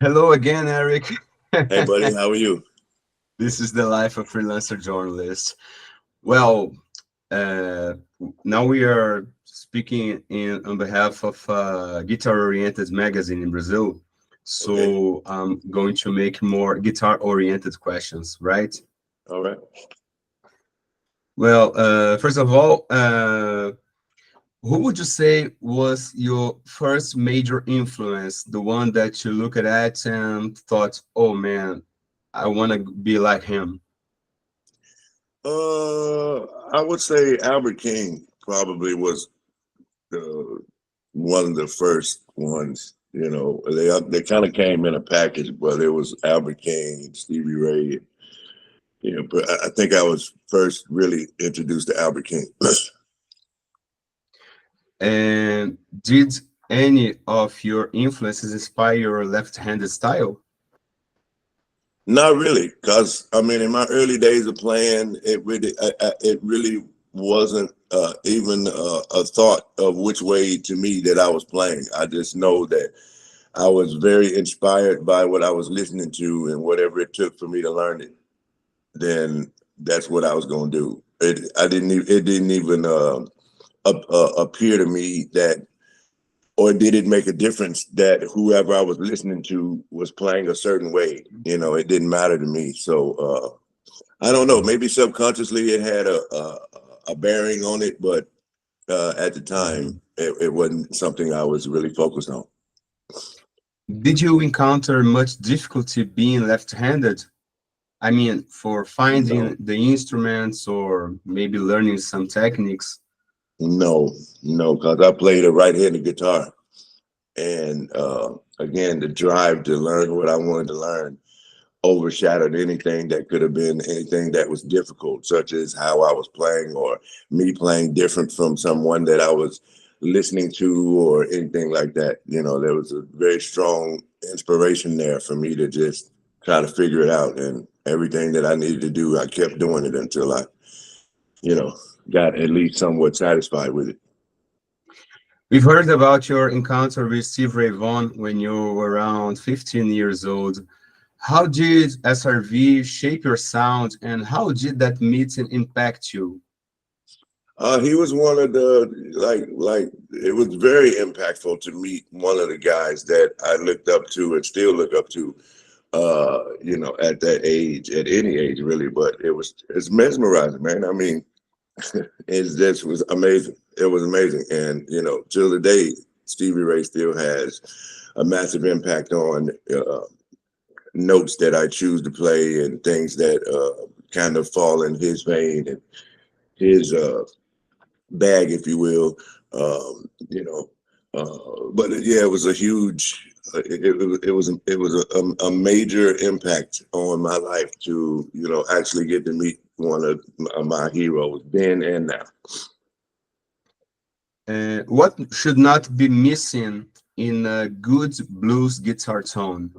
Hello again, Eric. Hey, buddy, how are you? This is the life of freelancer journalist. Well, uh, now we are speaking on behalf of guitar-oriented magazine in Brazil. Okay, So I'm going to make more guitar-oriented questions, right? all right. Well, first of all, who would you say was your first major influence, the one that you looked at and thought, oh man, I want to be like him? I would say Albert King probably was uh, one of the first ones. They kind of came in a package, but it was Albert King and Stevie Ray. But I think I was first really introduced to Albert King. And did any of your influences inspire your left-handed style? Not really, because I mean, in my early days of playing, it really wasn't even a thought of which way to me that I was playing. I just know that I was very inspired by what I was listening to, and whatever it took for me to learn it, then that's what I was going to do. It didn't even appear to me that, or did it make a difference that whoever I was listening to was playing a certain way? It didn't matter to me. So I don't know. Maybe subconsciously it had a bearing on it, but at the time it wasn't something I was really focused on. Did you encounter much difficulty being left-handed? I mean, for finding No, the instruments or maybe learning some techniques? no, no, because I played a right-handed guitar, and again, the drive to learn what I wanted to learn overshadowed anything that could have been anything that was difficult, such as how I was playing or me playing different from someone that I was listening to or anything like that. There was a very strong inspiration there for me to just try to figure it out. And everything that I needed to do, I kept doing it until I, you know, got at least somewhat satisfied with it. We've heard about your encounter with Stevie Ray Vaughan when you were around 15 years old. How did SRV shape your sound, and how did that meeting impact you? He was one of the like it was very impactful to meet one of the guys that I looked up to and still look up to at that age, at any age really, but it's mesmerizing, man. I mean, it just was amazing. It was amazing. And, till the day, Stevie Ray still has a massive impact on notes that I choose to play and things that kind of fall in his vein and his bag, if you will. Um, you know, but yeah, it was a huge. It was a major impact on my life to actually get to meet one of my heroes then and now. What should not be missing in a good blues guitar tone?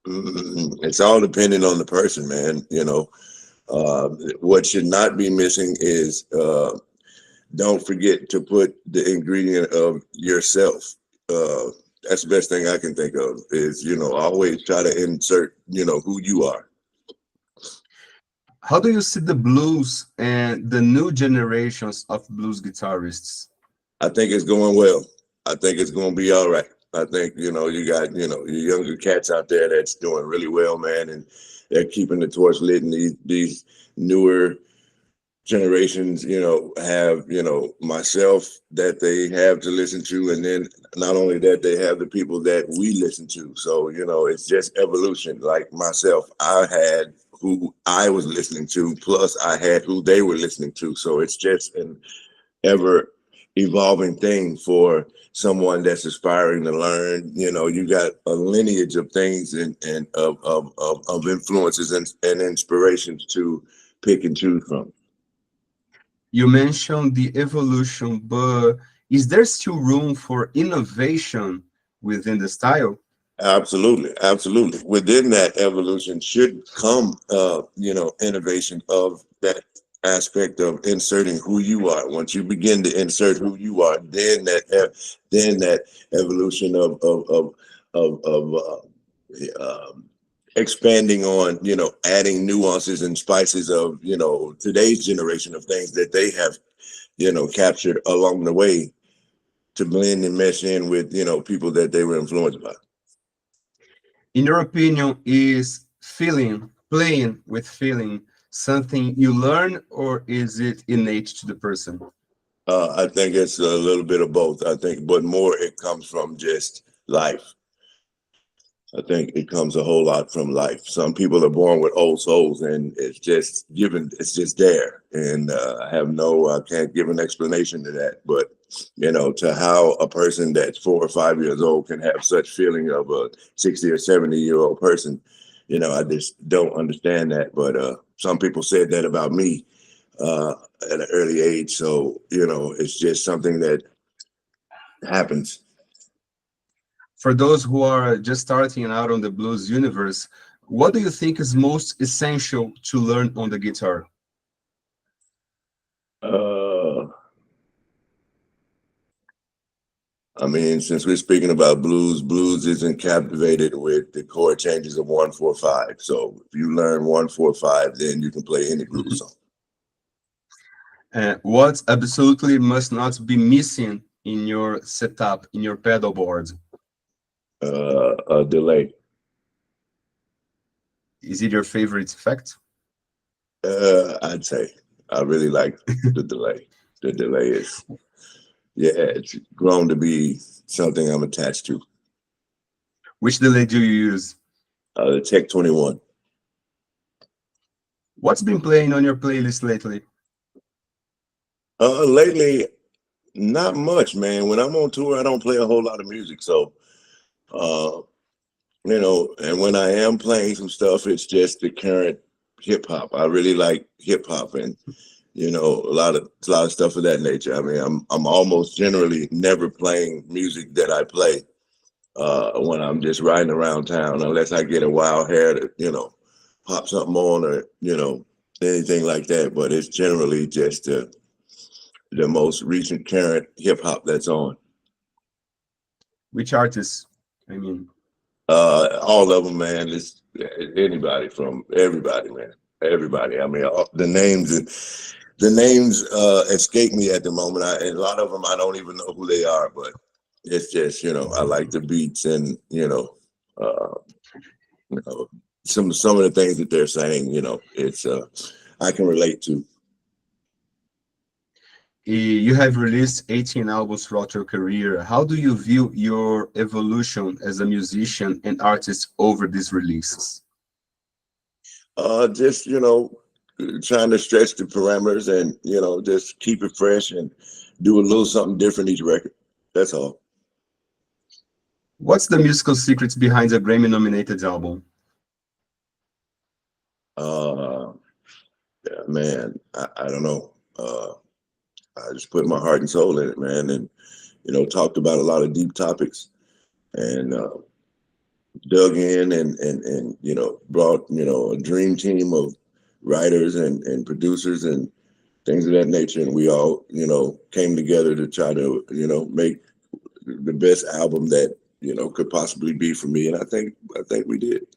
It's all dependent on the person, man. What should not be missing is don't forget to put the ingredient of yourself. Uh, that's the best thing I can think of is, always try to insert, who you are. How do you see the blues and the new generations of blues guitarists? I think it's going well. I think it's going to be all right. I think, you got, your younger cats out there that's doing really well, man. And they're keeping the torch lit, and these newer generations, have, myself that they have to listen to. And then not only that, they have the people that we listen to. So, it's just evolution. Like myself, I had who I was listening to, plus I had who they were listening to. So it's just an ever evolving thing for someone that's aspiring to learn. You got a lineage of things and of influences and inspirations to pick and choose from. You mentioned the evolution, but is there still room for innovation within the style? Absolutely, absolutely. Within that evolution should come, innovation of that aspect of inserting who you are. Once you begin to insert who you are, then that evolution of expanding on, adding nuances and spices of, today's generation of things that they have, captured along the way to blend and mesh in with, people that they were influenced by. In your opinion, is feeling, playing with feeling, something you learn or is it innate to the person? I think it's a little bit of both. I think, but more it comes from just life. I think it comes a whole lot from life. Some people are born with old souls, and it's just given. It's just there, and I can't give an explanation to that. But to how a person that's 4 or 5 years old can have such feeling of a 60 or 70-year-old person, I just don't understand that. But some people said that about me at an early age, so it's just something that happens. For those who are just starting out on the blues universe, what do you think is most essential to learn on the guitar? Uh, I mean, since we're speaking about blues, blues isn't captivated with the chord changes of 1 4 5. So if you learn 1 4 5, then you can play any blues song. What absolutely must not be missing in your setup, in your pedal board? A delay. Is it your favorite effect? I'd say I really like the delay. The delay is, yeah, it's grown to be something I'm attached to. Which delay do you use? The Tech 21. What's been playing on your playlist lately? Lately, not much, man. When I'm on tour, I don't play a whole lot of music. So, uh, and when I am playing some stuff, it's just the current hip hop. I really like hip hop and a lot of stuff of that nature. I mean, I'm almost generally never playing music that I play when I'm just riding around town, unless I get a wild hair to pop something on or anything like that. But it's generally just the most recent current hip hop that's on. Which artists? I mean, All of them, man. It's anybody from everybody, man. Everybody. I mean, the names escape me at the moment. And a lot of them I don't even know who they are, but it's just I like the beats and uh, you know some of the things that they're saying. It's I can relate to. you have released 18 albums throughout your career. How do you view your evolution as a musician and artist over these releases? Just trying to stretch the parameters and just keep it fresh and do a little something different each record. That's all. What's the musical secrets behind a Grammy nominated album? Uh, yeah, man, I don't know. I just put my heart and soul in it, man, and talked about a lot of deep topics and dug in and brought a dream team of writers and producers and things of that nature, and we all came together to try to make the best album that could possibly be for me, and I think we did.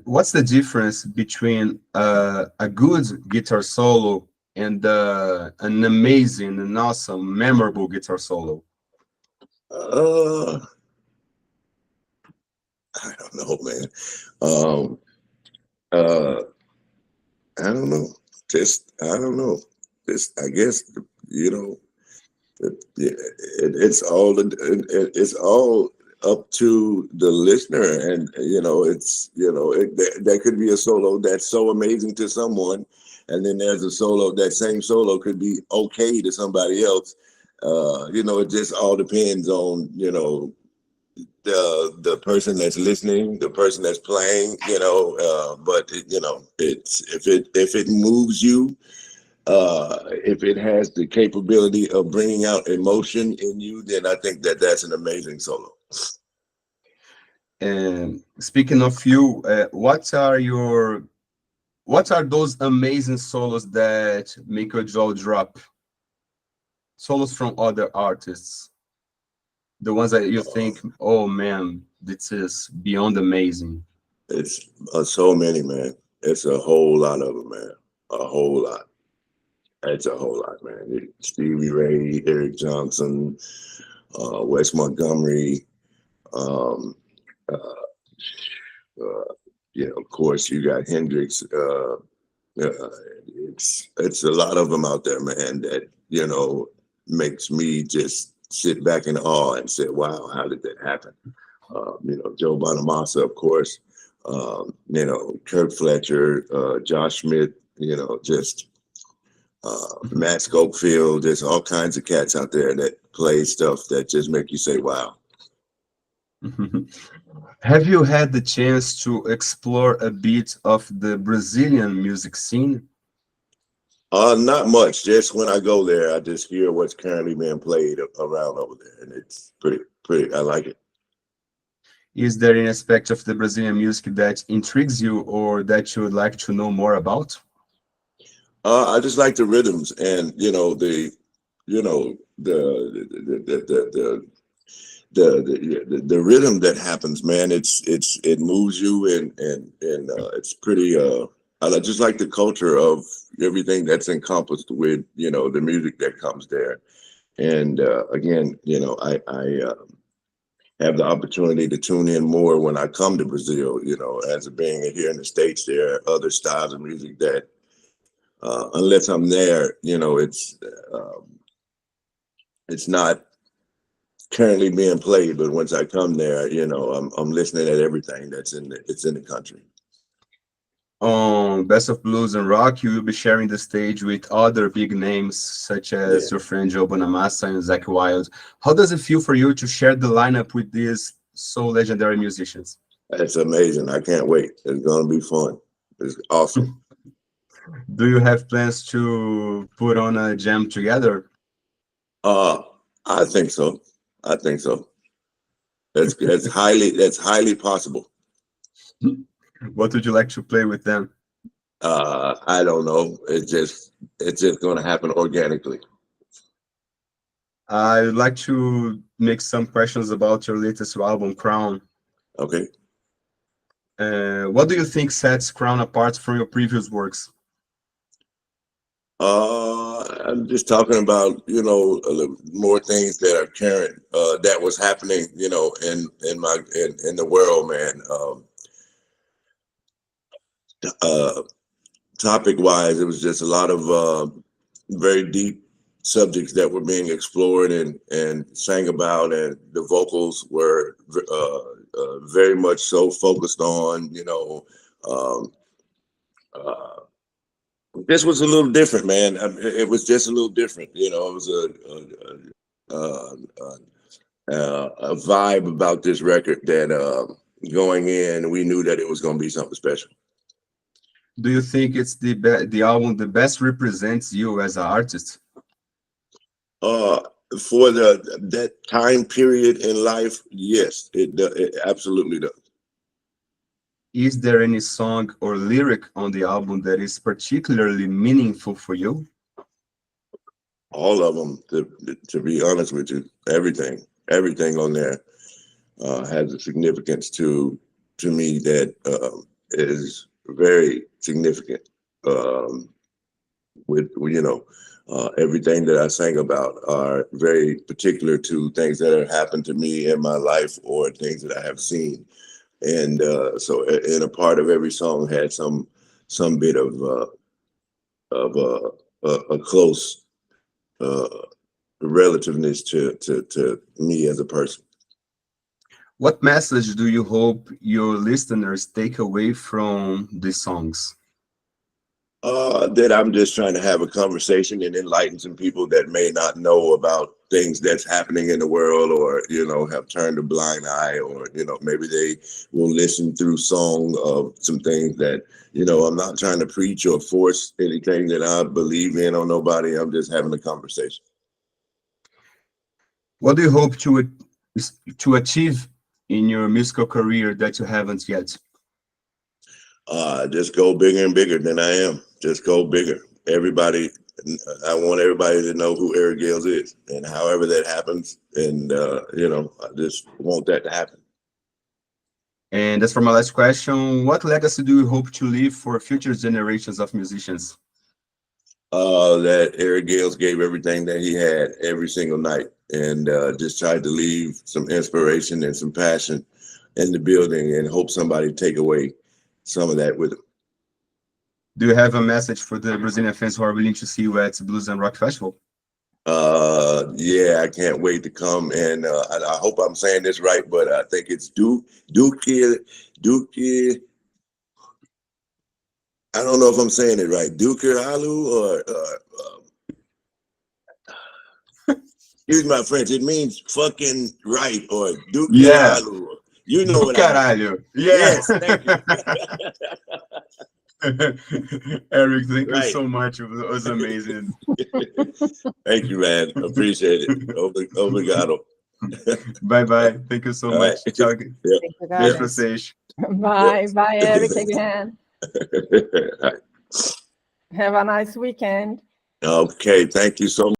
What's the difference between a good guitar solo and an amazing and awesome, memorable guitar solo? Uh, I don't know, man. Um, uh, I don't know. Just I don't know. Just I guess you know it's all up to the listener, and that could be a solo that's so amazing to someone, and then there's a solo, that same solo could be okay to somebody else. It just all depends on the person that's listening, the person that's playing. But it's if it moves you, if it has the capability of bringing out emotion in you, then I think that that's an amazing solo. And speaking of you, what are those amazing solos that make your jaw drop? Solos from other artists. The ones that you Uh, think, oh man, this is beyond amazing. it's so many, man. It's a whole lot of them, man. A whole lot. It's a whole lot, man. Stevie Ray, Eric Johnson, Wes Montgomery. Um, uh, of course, you got Hendrix. Uh, it's a lot of them out there, man. That makes me just sit back in awe and say, "Wow, how did that happen?" Joe Bonamassa, of course. Kurt Fletcher, Josh Smith. Just Matt Schofield. There's all kinds of cats out there that play stuff that just make you say, "Wow." Have you had the chance to explore a bit of the Brazilian music scene? Not much. Just when I go there, I just hear what's currently being played around over there, and it's pretty. I like it. Is there any aspect of the Brazilian music that intrigues you or that you would like to know more about? I just like the rhythms, and you know, the rhythm that happens, man. It moves you, and it's pretty. Just like the culture of everything that's encompassed with the music that comes there. And again, I have the opportunity to tune in more when I come to Brazil. As being here in the States, there are other styles of music that, unless I'm there, it's not currently being played. But once I come there, I'm listening at everything it's in the country. On Best of Blues and Rock, you will be sharing the stage with other big names such Yeah, as your friend Joe Bonamassa and Zach Wild. How does it feel for you to share the lineup with these so legendary musicians? that's amazing. I can't wait. It's gonna be fun. It's awesome. Do you have plans to put on a jam together? Uh, I think so. I think so. That's highly possible. What would you like to play with them? I don't know. It's just going to happen organically. I would like to make some questions about your latest album, Crown. Okay. What do you think sets Crown apart from your previous works? I'm just talking about more things that are current that was happening in the world, man. Uh, Topic wise, it was just a lot of very deep subjects that were being explored and sang about, and the vocals were very much so focused on um, uh, this was a little different, man. It was just a little different. It was a vibe about this record that going in, we knew that it was going to be something special. Do you think it's the album that best represents you as an artist? Uh, for that time period in life, yes, it absolutely does. Is there any song or lyric on the album that is particularly meaningful for you? All of them, to be honest with you, everything on there has a significance to me that is very significant. With everything that I sang about are very particular to things that have happened to me in my life or things that I have seen, and in a part of every song had some bit of a close uh, relativeness to me as a person. What message do you hope your listeners take away from the songs? That I'm just trying to have a conversation and enlighten some people that may not know about things that's happening in the world, or have turned a blind eye, or maybe they will listen through song of some things that I'm not trying to preach or force anything that I believe in on nobody. I'm just having a conversation. What do you hope to achieve in your musical career that you haven't yet? Just go bigger and bigger than I am. Just go bigger. Everybody I want everybody to know who Eric Gales is, and however that happens, and I just want that to happen. And that's for my last question. What legacy do you hope to leave for future generations of musicians? That Eric Gales gave everything that he had every single night, and just tried to leave some inspiration and some passion in the building, and hope somebody take away some of that with him. Do you have a message for the Brazilian fans who are willing to see you at Blues and Rock Festival? Yeah, I can't wait to come, and I hope I'm saying this right, but I think it's Duke. I don't know if I'm saying it right. Duke Alu or excuse my French. It means fucking right, or Duke Yeah, Alu. You know do what I mean? caralho. Yeah. Yes, thank you. Eric, thank you Right. so much. It was amazing. Thank you, man. Appreciate it. Obrigado. Bye bye. Thank you so All right. much. Tchau. Yeah. Thank you, Beijo pra guys. vocês. Bye. Bye, Eric, again. All right. Have a nice weekend. Okay, thank you so much.